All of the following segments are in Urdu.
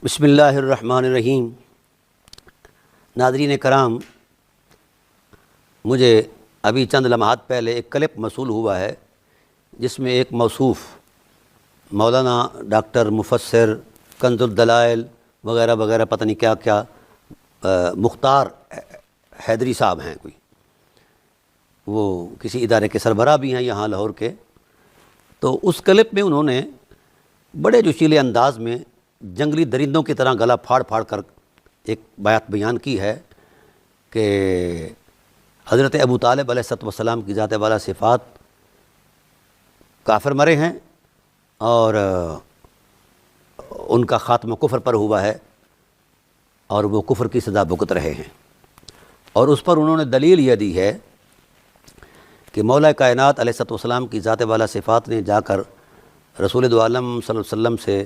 بسم اللہ الرحمن الرحیم۔ ناظرین کرام، مجھے ابھی چند لمحات پہلے ایک کلپ موصول ہوا ہے جس میں ایک موصوف مولانا ڈاکٹر مفسر کنز الدلائل وغیرہ وغیرہ پتہ نہیں کیا کیا مختار حیدری صاحب ہیں، کوئی وہ کسی ادارے کے سربراہ بھی ہیں یہاں لاہور کے۔ تو اس کلپ میں انہوں نے بڑے جوشیلے انداز میں جنگلی درندوں کی طرح گلا پھاڑ پھاڑ کر ایک بات بیان کی ہے کہ حضرت ابو طالب علیہ السلام کی ذات والا صفات کافر مرے ہیں اور ان کا خاتمہ کفر پر ہوا ہے اور وہ کفر کی سزا بھگت رہے ہیں۔ اور اس پر انہوں نے دلیل یہ دی ہے کہ مولا کائنات علیہ السلام کی ذات والا صفات نے جا کر رسول دو عالم صلی اللہ علیہ وسلم سے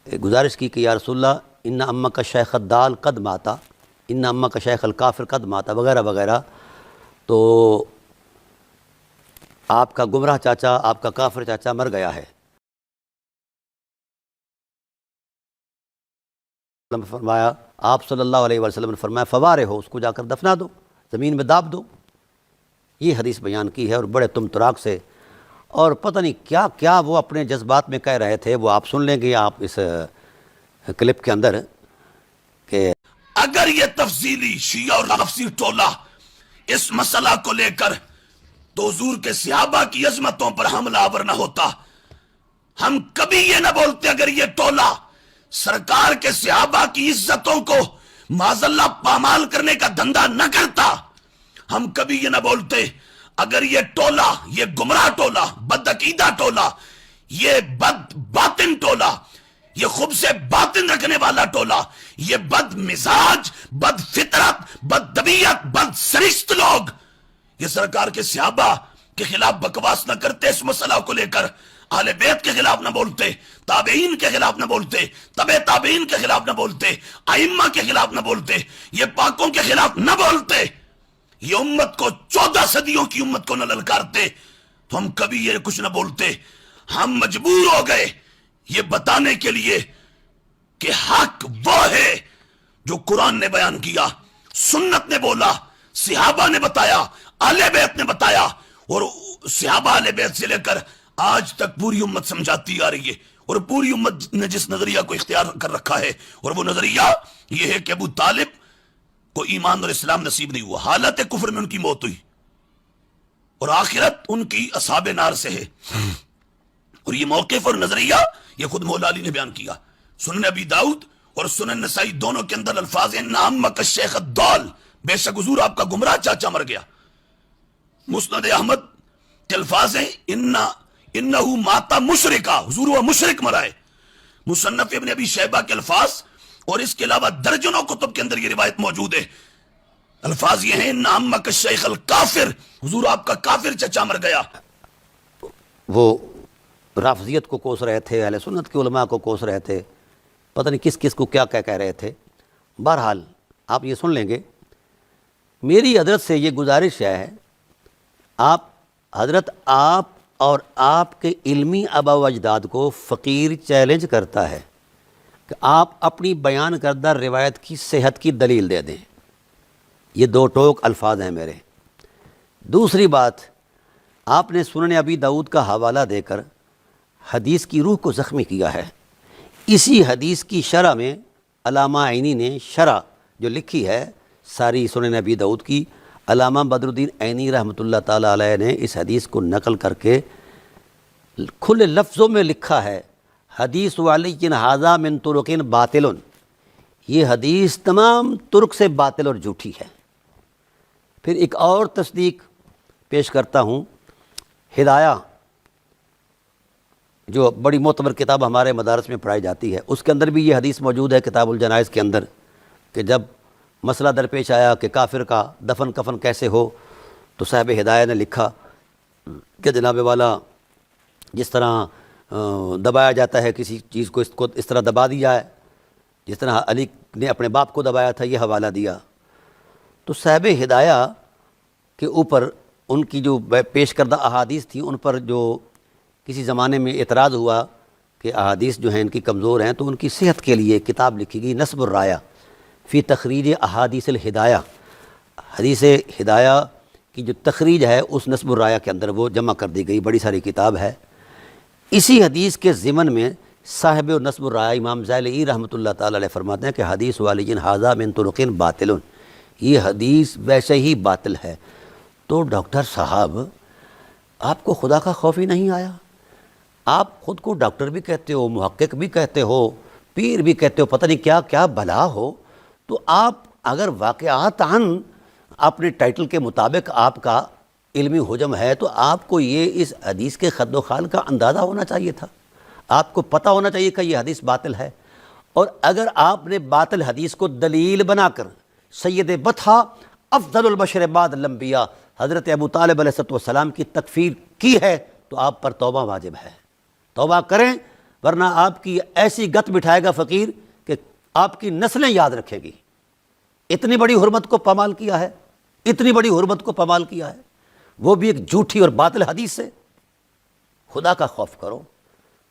گزارش کی کہ یا رسول اللہ ان امّا کا شیخ الدال قد ماتا، ان امّا کا شیخ الکافر قد ماتا وغیرہ وغیرہ۔ تو آپ کا گمراہ چاچا، آپ کا کافر چاچا مر گیا ہے۔ فرمایا آپ صلی اللہ علیہ وسلم نے فرمایا فوارے ہو، اس کو جا کر دفنا دو، زمین میں داب دو۔ یہ حدیث بیان کی ہے اور بڑے تم تراک سے، اور پتہ نہیں کیا کیا وہ اپنے جذبات میں کہہ رہے تھے، وہ آپ سن لیں گے آپ اس کلپ کے اندر کہ اگر یہ تفصیلی شیعہ اور رافضی ٹولہ اس مسئلہ کو لے کر تو حضور کے صحابہ کی عظمتوں پر حملہ آور نہ ہوتا، ہم کبھی یہ نہ بولتے اگر یہ ٹولہ سرکار کے صحابہ کی عزتوں کو معاذ اللہ پامال کرنے کا دھندا نہ کرتا، ہم کبھی یہ نہ بولتے اگر یہ ٹولہ، یہ گمراہ ٹولہ، بد عقیدہ ٹولہ، یہ بد باطن ٹولہ، یہ خوب سے باطن رکھنے والا ٹولہ، یہ بد مزاج، بد فطرت، بد طبیعت، بد سرشت لوگ یہ سرکار کے صحابہ کے خلاف بکواس نہ کرتے، اس مسئلہ کو لے کر اہل بیت کے خلاف نہ بولتے، تابعین کے خلاف نہ بولتے، تبع تابعین کے خلاف نہ بولتے، ائمہ کے خلاف نہ بولتے، یہ پاکوں کے خلاف نہ بولتے، یہ امت کو 14 صدیوں کی امت کو نہ للکارتے، تو ہم کبھی یہ کچھ نہ بولتے۔ ہم مجبور ہو گئے یہ بتانے کے لیے کہ حق وہ ہے جو قرآن نے بیان کیا، سنت نے بولا، صحابہ نے بتایا، اہل بیت نے بتایا، اور صحابہ اہل بیت سے لے کر آج تک پوری امت سمجھاتی آ رہی ہے، اور پوری امت نے جس نظریہ کو اختیار کر رکھا ہے، اور وہ نظریہ یہ ہے کہ ابو طالب کو ایمان اور اسلام نصیب نہیں ہوا، حالت کفر میں ان کی موت ہوئی، اور آخرت ان کی اصحاب نار سے ہے۔ اور یہ موقف اور نظریہ یہ خود مولا علی نے بیان کیا۔ سنن ابی داؤد اور سنن نسائی دونوں کے اندر الفاظ ہیں نام کا شیخ الدال، بے شک حضور آپ کا گمراہ چاچا مر گیا۔ مسند احمد کے الفاظ ہیں انہو ماتا مشرکا، حضور وہ مشرک مرا ہے۔ مصنف ابن ابی شیبہ کے الفاظ اور اس کے علاوہ درجنوں کتب کے اندر یہ روایت موجود ہے، الفاظ یہ ہیں نام کا شیخ الکافر، حضور آپ کا کافر چچا مر گیا۔ وہ رافضیت کو کوس رہے تھے، اہل سنت کے علماء کو کوس رہے تھے، پتہ نہیں کس کس کو کیا کہہ رہے تھے۔ بہرحال آپ یہ سن لیں گے، میری حضرت سے یہ گزارش ہے، حضرت آپ اور آپ کے علمی آباء و اجداد کو فقیر چیلنج کرتا ہے کہ آپ اپنی بیان کردہ روایت کی صحت کی دلیل دے دیں۔ یہ دو ٹوک الفاظ ہیں میرے۔ دوسری بات، آپ نے سنن ابی داؤد کا حوالہ دے کر حدیث کی روح کو زخمی کیا ہے۔ اسی حدیث کی شرح میں علامہ عینی نے شرح جو لکھی ہے ساری سنن ابی داؤد کی، علامہ بدر الدین عینی رحمۃ اللہ تعالی علیہ نے اس حدیث کو نقل کر کے کھلے لفظوں میں لکھا ہے حدیث علی ھذا من طرق باطل، یہ حدیث تمام ترک سے باطل اور جھوٹی ہے۔ پھر ایک اور تصدیق پیش کرتا ہوں، ہدایہ جو بڑی معتبر کتاب ہمارے مدارس میں پڑھائی جاتی ہے، اس کے اندر بھی یہ حدیث موجود ہے کتاب الجنائز کے اندر، کہ جب مسئلہ درپیش آیا کہ کافر کا دفن کفن کیسے ہو، تو صاحب ہدایہ نے لکھا کہ جناب والا جس طرح دبایا جاتا ہے کسی چیز کو، اس طرح دبا دیا ہے، جس طرح علی نے اپنے باپ کو دبایا تھا، یہ حوالہ دیا۔ تو صاحب ہدایہ کے اوپر ان کی جو پیش کردہ احادیث تھیں ان پر جو کسی زمانے میں اعتراض ہوا کہ احادیث جو ہیں ان کی کمزور ہیں، تو ان کی صحت کے لیے ایک کتاب لکھی گئی نصب الرایہ فی تخریج احادیث الہدایہ، حدیث ہدایہ کی جو تخریج ہے اس نصب الرایہ کے اندر وہ جمع کر دی گئی، بڑی ساری کتاب ہے۔ اسی حدیث کے ضمن میں صاحب نصب الرایہ امام زیلعی رحمۃ اللہ تعالی علیہ فرماتے ہیں کہ حدیث والی ھذا من طرق باطل، یہ حدیث ویسے ہی باطل ہے۔ تو ڈاکٹر صاحب آپ کو خدا کا خوف ہی نہیں آیا؟ آپ خود کو ڈاکٹر بھی کہتے ہو، محقق بھی کہتے ہو، پیر بھی کہتے ہو، پتہ نہیں کیا کیا بلا ہو، تو آپ اگر واقعاتاً اپنے ٹائٹل کے مطابق آپ کا علمی حجم ہے تو آپ کو یہ اس حدیث کے خد و خال کا اندازہ ہونا چاہیے تھا، آپ کو پتہ ہونا چاہیے کہ یہ حدیث باطل ہے۔ اور اگر آپ نے باطل حدیث کو دلیل بنا کر سید بطحہ افضل البشر بعد الانبیاء حضرت ابو طالب علیہ السلام کی تکفیر کی ہے تو آپ پر توبہ واجب ہے، توبہ کریں، ورنہ آپ کی ایسی گت بٹھائے گا فقیر کہ آپ کی نسلیں یاد رکھے گی۔ اتنی بڑی حرمت کو پامال کیا ہے، اتنی بڑی حرمت کو پامال کیا ہے، وہ بھی ایک جھوٹی اور باطل حدیث سے۔ خدا کا خوف کرو،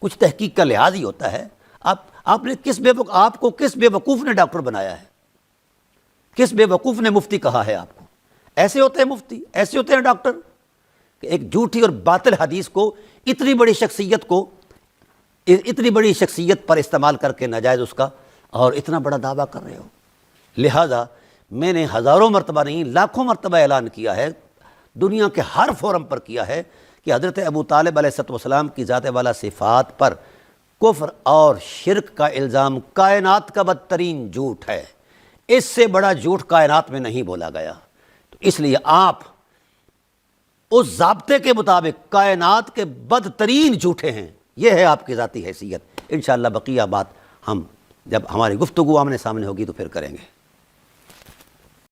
کچھ تحقیق کا لحاظ ہی ہوتا ہے۔ آپ نے آپ کو کس بے وقوف نے ڈاکٹر بنایا ہے؟ کس بے وقوف نے مفتی کہا ہے آپ کو؟ ایسے ہوتے ہیں مفتی، ایسے ہوتے ہیں ڈاکٹر کہ ایک جھوٹی اور باطل حدیث کو اتنی بڑی شخصیت پر استعمال کر کے ناجائز اس کا اور اتنا بڑا دعویٰ کر رہے ہو۔ لہذا میں نے ہزاروں مرتبہ نہیں لاکھوں مرتبہ اعلان کیا ہے، دنیا کے ہر فورم پر کیا ہے کہ حضرت ابو طالب علیہ السلام کی ذات والا صفات پر کفر اور شرک کا الزام کائنات کا بدترین جھوٹ ہے، اس سے بڑا جھوٹ کائنات میں نہیں بولا گیا۔ تو اس لیے آپ اس ضابطے کے مطابق کائنات کے بدترین جھوٹے ہیں، یہ ہے آپ کی ذاتی حیثیت۔ انشاءاللہ بقیہ بات ہم جب ہماری گفتگو آمنے سامنے ہوگی تو پھر کریں گے۔